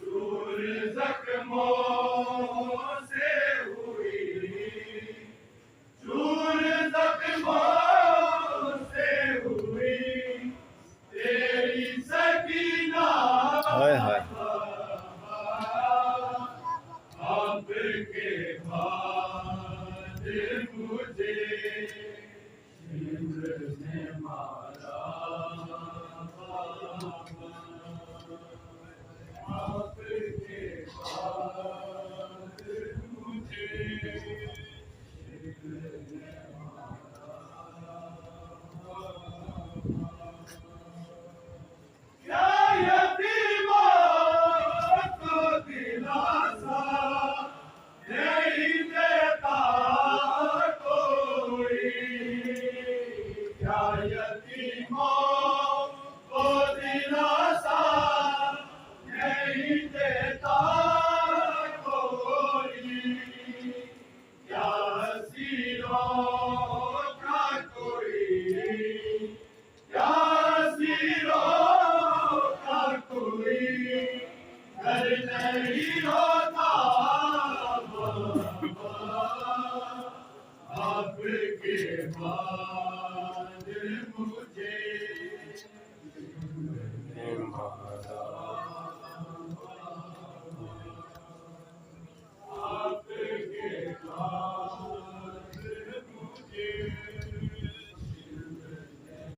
दूर जख्मों से हुई, दूर जख्मों से हुई तेरी सकीना आपके बाद मुझे शिमर ने मारा, आपके बाद मुझे शिमर ने क्या यतीमों को दिलासा नहीं देता कोई, क्या यतीमों को दिलासा नहीं देता कोई, क्या असीरों का कोई, क्या असीरों का कोई घर नहीं होता आपके बाद